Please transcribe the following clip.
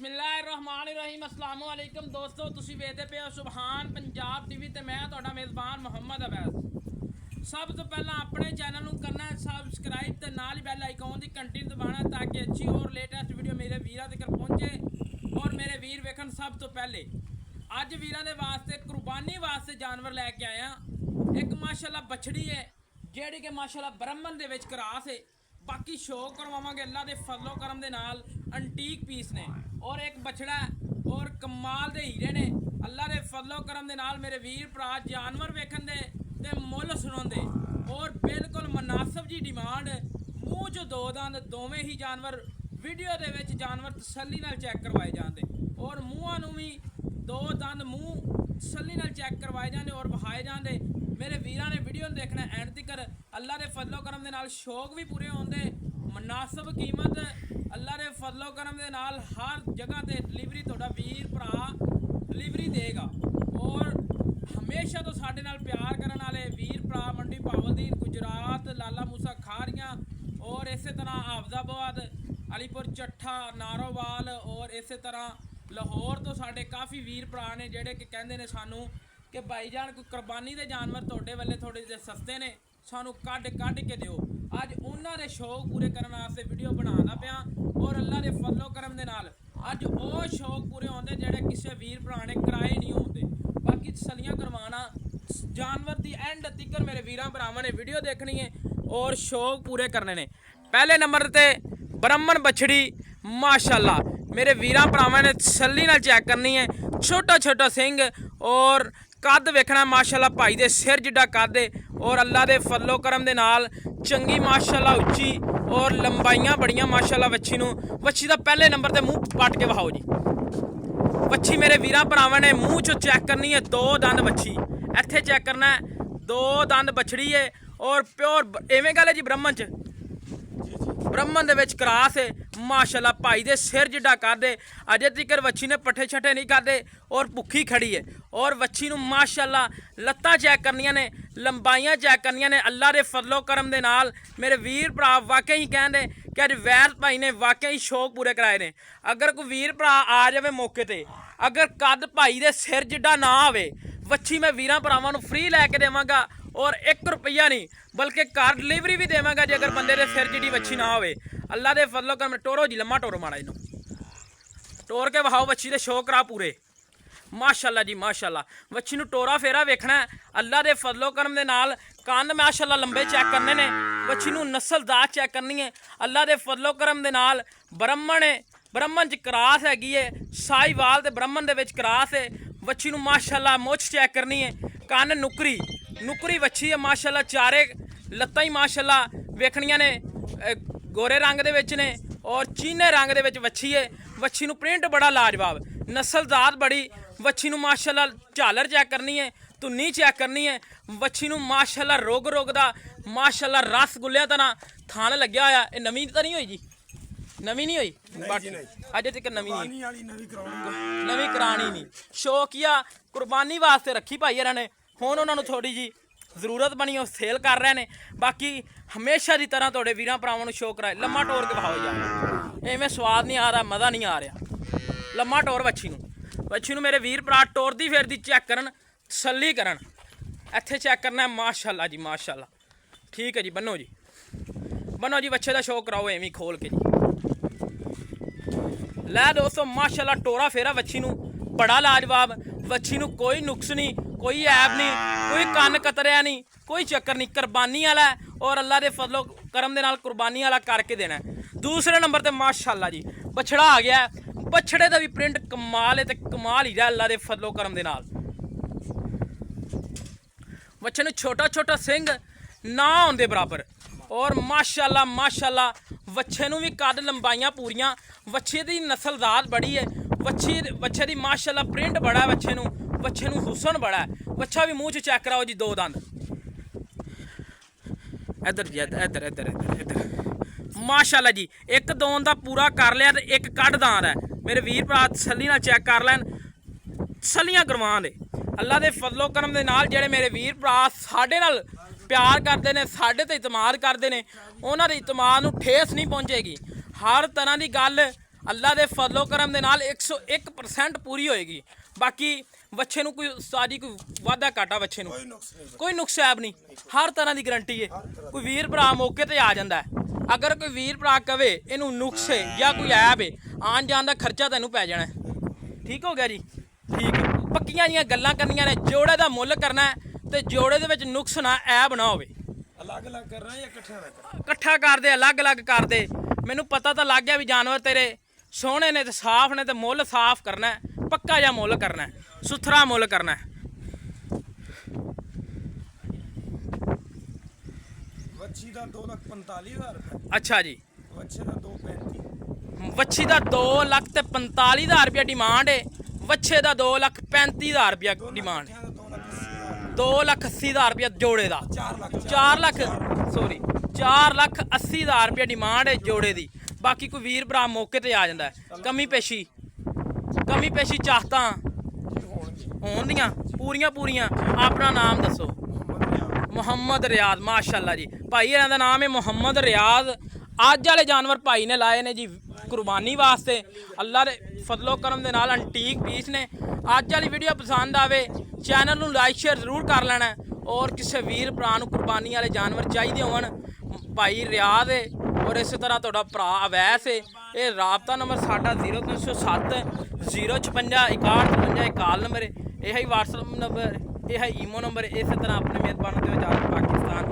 ਬਿਸਮਿल्लाहिर्रहमानिर्रहीम अस्सलाम वालेकुम ਦੋਸਤੋ, ਤੁਸੀਂ ਵੇਖਦੇ ਪਏ ਹੋ ਸੁਭਾਨ ਪੰਜਾਬ ਟੀਵੀ ਤੇ ਮੈਂ ਤੁਹਾਡਾ ਮੇਜ਼ਬਾਨ ਮੁਹੰਮਦ ਅਵੈਸ। ਸਭ ਤੋਂ ਪਹਿਲਾਂ ਆਪਣੇ ਚੈਨਲ ਨੂੰ ਕਰਨਾ ਸਬਸਕ੍ਰਾਈਬ ਤੇ ਨਾਲ ਹੀ ਬੈਲ ਆਈਕਨ ਦੀ ਘੰਟੀ ਦਬਾਉਣਾ ਤਾਂ ਕਿ ਅੱਛੀ ਔਰ ਲੇਟੈਸਟ ਵੀਡੀਓ ਮੇਰੇ ਵੀਰਾਂ ਤੱਕ ਪਹੁੰਚੇ ਔਰ ਮੇਰੇ ਵੀਰ ਵੇਖਣ ਸਭ ਤੋਂ ਪਹਿਲੇ। ਅੱਜ ਵੀਰਾਂ ਦੇ ਵਾਸਤੇ ਕੁਰਬਾਨੀ ਵਾਸਤੇ ਜਾਨਵਰ ਲੈ ਕੇ ਆਇਆ। ਇੱਕ ਮਾਸ਼ਾਅੱਲਾ ਬਛੜੀ ਹੈ ਜਿਹੜੀ ਕਿ ਮਾਸ਼ਾਅੱਲਾ ਬ੍ਰਹਮਣ ਦੇ ਵਿੱਚ ਕਰਾਸ ਹੈ। ਬਾਕੀ ਸ਼ੌਕ ਕਰਵਾਵਾਂਗੇ ਅੱਲਾ ਦੇ ਫਜ਼ਲੋ ਕਰਮ ਦੇ ਨਾਲ। ਐਂਟੀਕ ਪੀਸ ਨੇ और एक बछड़ा और कमाल दे हीरे ने। अल्लाह दे फजलो करम दे नाल मेरे वीर भरा जानवर वेखन दे ते मुल सुनांदे और बिल्कुल मुनासिब जी डिमांड। मूँह जो दो दंद दोवें ही जानवर वीडियो दे विच जानवर तसल्ली नाल चेक करवाए जाते और मूँहां नूं भी दो दंद मूँह तसल्ली नाल चेक करवाए जाते और वहाए जाते। मेरे वीरां ने वीडियो देखना एंड तक। अल्लाह दे फजलो करम दे नाल शौक भी पूरे होंदे। मुनासिब कीमत अल्लाह दे फजलो करम दे नाल हर जगह ते डिलीवरी तुहाडा वीर भरा डिलीवरी देगा और हमेशा तो साडे नाल प्यार करन वाले वीर भरा मंडी पावलदीन गुजरात लाला मूसा खारियां और इस तरह हाफजाबाद अलीपुर चट्ठा नारोवाल और इस तरह लाहौर तो साडे काफ़ी वीर भरा ने जिहड़े कि कहंदे ने सानू कि भाईजान कोई कुर्बानी दे जानवर तुहाडे वाले थोड़े जे सस्ते ने सानू कढ के दिओ। अज उन्होंने शौक पूरे करने वास्ते वीडियो बनाना पिया और अल्लाह के फजलो करम दे नाल अज वो शौक पूरे होंदे जेहड़े किसी वीर भरा ने कराए नहीं होंदे। बाकी तसलियां करवाना जानवर दी एंड तिकर मेरे वीरां भरावां ने वीडियो देखनी है और शौक पूरे करने ने। पहले नंबर ते ब्राह्मण बछड़ी माशाल्लाह मेरे वीरां भरावां ने तसल्ली नाल चेक करनी है। छोटा छोटा सिंह और कद वेखना माशाल्लाह भाई दे सिर जिड्डा कद है और अल्लाह दे फजलो करम दे नाल चंगी माशाल्लाह उच्ची और लंबाइयां बड़ियां माशाल्लाह। वच्छी नूं वच्छी दा पहले नंबर ते मूँह पट के वहाओ जी। वच्छी मेरे वीरां भरावां ने मूँह चो चेक करनी है। दो दंद वच्छी इत्थे चेक करना है। दो दंद बछड़ी है और प्योर एवें गल है जी ब्राह्मण च ब्राह्मण दे विच क्रास है माशाल्लाह। भाई दे सिर जिड्डा कद है। अजे तक वच्छी ने पट्ठे छट्ठे नहीं करदे और भुखी खड़ी है और वच्छी नूं माशाल्लाह लत्तां चेक करनियां ने लंबाइयां चेक करनियां ने। अल्लाह दे फजलो करम दे नाल मेरे वीर भरा वाकई ही कहंदे कि अज वैस भाई ने वाकई शौक पूरे कराए ने। अगर कोई वीर भरा आ जाए मौके ते अगर कद भाई दे सिर जिड्डा ना आवे वच्छी मैं वीरां भरावां नूं फ्री लैके देवांगा और 1 रुपया नहीं बल्कि कार डिलीवरी भी देवांगा जे अगर बंदे दे सिर जिड्डी वच्छी ना होवे। अल्लाह दे फजलो करम टोरो जी लम्मा टोरो माड़ा इनू टोर के वहाओ वच्छी दे शौक करा पूरे माशाल्लाह जी माशाल्लाह। वच्छी नूं टोरा फेरा वेखना है। अल्लाह दे फजलो करम दे नाल कान माशाल्लाह लंबे चेक करने ने। वच्छी नूं नस्लदार चेक करनी है। अल्लाह दे फजलो करम दे नाल ब्राह्मण है ब्राह्मण च क्रास हैगी है। साहिवाल ते ब्राह्मण दे विच क्रास है। वच्छी नूं माशाल्लाह मुछ चेक करनी है। कान नुकरी नुकरी वच्छी है माशाल्लाह। चारे लत्तां ही माशाल्लाह वेखणियां ने गोरे रंग दे विच ने और चीने रंग दे विच वच्छी है। वच्छी नूं प्रिंट बड़ा लाजवाब नस्लदार बड़ी। वच्छी नूं माशाल्लाह झालर चेक करनी है धुन्नी चेक करनी है। वच्छी नूं माशाल्लाह रोग रोग दा माशाल्लाह रस गुलिया तरह थान लग्या होया। ये नवीं तो नहीं होई जी नवीं नहीं होई अजे तक नवीं नवीं करानी नहीं शौकिया कुर्बानी वास्ते रखी भाई इन्हां ने। हुण उन्हां नूं थोड़ी जी जरूरत बनी और सेल कर रहे हैं। बाकी हमेशा की तरह थोड़े वीरां भरावां नूं शौक कराए लम्मा टोर के वहाओ यार इवें स्वाद नहीं आ रहा मज़ा नहीं आ रहा। लम्मा टोर वच्छी नूं मेरे वीर भरा टोरदी फिरदी चेक करन तसल्ली करन। इत्थे चेक करना है माशाल्लाह जी माशाल्लाह। ठीक है जी बनो जी बच्चे का शौक कराओ एवें खोल के जी लै दोस्तों माशाल्लाह। टोरा फेरा वच्छी नूं बड़ा लाजवाब। वच्छी नूं कोई नुक्स नहीं कोई ऐब नहीं कोई कन्न कतरिया नहीं कोई चक्कर नहीं कुर्बानी वाला है और अल्लाह के फजलो करम दे नाल कुर्बानी वाला करके देना है। दूसरे नंबर ते माशाल्लाह जी बछड़ा आ गया है। बछड़े का भी प्रिंट कमाल है तो कमाल ही रहा अल्लाह के फजलो करम दे नाल। बच्चे नूं छोटा छोटा सिंह ना आउंदे बराबर और माशाल्लाह माशाल्लाह वच्छे नूं भी कद लंबाइयां पूरियां। वच्छे दी नस्लदार बड़ी है। वच्छे दी माशाल्लाह प्रिंट बड़ा है। वच्छे नूं हुसन बड़ा है। वच्छा भी मूँह च चेक कराओ जी दो दंद इधर जी इधर इधर इधर इधर माशाल्लाह जी। एक दोन दा पूरा कर लिया तो एक कड़ दांद है। मेरे वीर भरा तसल्ली नाल चेक कर लैन तसल्लियां करवान दे। अल्लाह दे फजलो करम दे नाल जेहड़े मेरे वीर भरा साडे नाल प्यार करते हैं साडे ते इतमाद करते हैं उन्हां दे इतमाद नूं ठेस नहीं पहुँचेगी। हर तरह की गल ਅੱਲਾ ਦੇ ਫਜ਼ਲੋ ਕਰਮ ਦੇ ਨਾਲ 101% ਪੂਰੀ ਹੋਏਗੀ। ਬਾਕੀ ਵੱਛੇ ਨੂੰ ਕੋਈ ਸਾਜੀ ਕੋਈ ਵਾਧਾ ਘਾਟਾ ਵੱਛੇ ਨੂੰ ਕੋਈ ਨੁਕਸ ਐਬ ਨਹੀਂ, ਹਰ ਤਰ੍ਹਾਂ ਦੀ ਗਰੰਟੀ ਹੈ। ਕੋਈ ਵੀਰ ਭਰਾ ਮੌਕੇ ਤੇ ਆ ਜਾਂਦਾ ਹੈ, ਅਗਰ ਕੋਈ ਵੀਰ ਭਰਾ ਕਵੇ ਇਹਨੂੰ ਨੁਕਸ ਹੈ ਜਾਂ ਕੋਈ ਐਬ ਹੈ, ਆਉਣ ਜਾਣ ਦਾ ਖਰਚਾ ਤੈਨੂੰ ਪੈ ਜਾਣਾ। ਠੀਕ ਹੋ ਗਿਆ ਜੀ, ਠੀਕ ਹੈ। ਪੱਕੀਆਂ ਜੀਆਂ ਗੱਲਾਂ ਕਰਨੀਆਂ ਨੇ, ਜੋੜੇ ਦਾ ਮੁੱਲ ਕਰਨਾ ਹੈ ਤੇ ਜੋੜੇ ਦੇ ਵਿੱਚ ਨੁਕਸ ਨਾ ਐਬ ਨਾ ਹੋਵੇ। ਅਲੱਗ-ਅਲੱਗ ਕਰਨਾ ਜਾਂ ਇਕੱਠਾ ਕਰਨਾ? ਇਕੱਠਾ ਕਰਦੇ, ਅਲੱਗ-ਅਲੱਗ ਕਰਦੇ। ਮੈਨੂੰ ਪਤਾ ਤਾਂ ਲੱਗ ਗਿਆ ਵੀ ਜਾਨਵਰ ਤੇਰੇ ਸੋਹਣੇ ਨੇ ਤੇ ਸਾਫ਼ ਨੇ ਤੇ ਮੁੱਲ ਸਾਫ਼ ਕਰਨਾ ਹੈ, ਪੱਕਾ ਜਿਹਾ ਮੁੱਲ ਕਰਨਾ ਹੈ, ਸੁਥਰਾ ਮੁੱਲ ਕਰਨਾ ਹੈ। ਵੱਛੀ ਦਾ 2,45,000 ਰੁਪਏ, ਅੱਛਾ ਜੀ, ਵੱਛੇ ਦਾ 2,35,000। ਵੱਛੀ ਦਾ 2,45,000 ਰੁਪਇਆ ਡਿਮਾਂਡ ਹੈ, ਵੱਛੇ ਦਾ 2,35,000 ਰੁਪਇਆ ਡਿਮਾਂਡ, 2,80,000 ਰੁਪਇਆ ਜੋੜੇ ਦਾ, 4 ਲੱਖ ਸੋਰੀ 4,80,000 ਰੁਪਇਆ ਡਿਮਾਂਡ ਹੈ ਜੋੜੇ ਦੀ। ਬਾਕੀ ਕੋਈ ਵੀਰ ਭਰਾ ਮੌਕੇ ਤੇ ਆ ਜਾਂਦਾ ਹੈ, ਕਮੀ ਪੇਸ਼ੀ ਚਾਹਤਾਂ ਹੋਣਗੀਆਂ ਪੂਰੀਆਂ। ਆਪਣਾ ਨਾਮ ਦੱਸੋ? ਮੁਹੰਮਦ ਰਿਆਜ਼। ਮਾਸ਼ਾਅੱਲਾ ਜੀ, ਭਾਈ ਇਹਨਾਂ ਦਾ ਨਾਮ ਹੈ ਮੁਹੰਮਦ ਰਿਆਜ਼। ਅੱਜ ਵਾਲੇ ਜਾਨਵਰ ਭਾਈ ਨੇ ਲਾਏ ਨੇ ਜੀ ਕੁਰਬਾਨੀ ਵਾਸਤੇ, ਅੱਲਾ ਦੇ ਫਜ਼ਲੋ ਕਰਮ ਦੇ ਨਾਲ ਐਂਟੀਕ ਪੀਸ ਨੇ। ਅੱਜ ਵਾਲੀ ਵੀਡੀਓ ਪਸੰਦ ਆਵੇ ਚੈਨਲ ਨੂੰ ਲਾਈਕ ਸ਼ੇਅਰ ਜ਼ਰੂਰ ਕਰ ਲੈਣਾ। ਔਰ ਕਿਸੇ ਵੀਰ ਭਰਾ ਨੂੰ ਕੁਰਬਾਨੀ ਵਾਲੇ ਜਾਨਵਰ ਚਾਹੀਦੇ ਹੋਣ, ਭਾਈ ਰਿਆਜ਼ ਹੈ ਔਰ ਇਸੇ ਤਰ੍ਹਾਂ ਤੁਹਾਡਾ ਭਰਾ ਅਵੈਸ ਹੈ। ਇਹ ਰਾਬਤਾ ਨੰਬਰ ਸਾਡਾ 0307 056 61 51 ਨੰਬਰ ਹੈ। ਇਹ ਹੀ WhatsApp ਨੰਬਰ, ਇਹ ਹੈ ਈਮੋ ਨੰਬਰ। ਇਸੇ ਤਰ੍ਹਾਂ ਆਪਣੇ ਮੇਜ਼ਬਾਨ ਦੇ ਵਿੱਚ ਪਾਕਿਸਤਾਨ।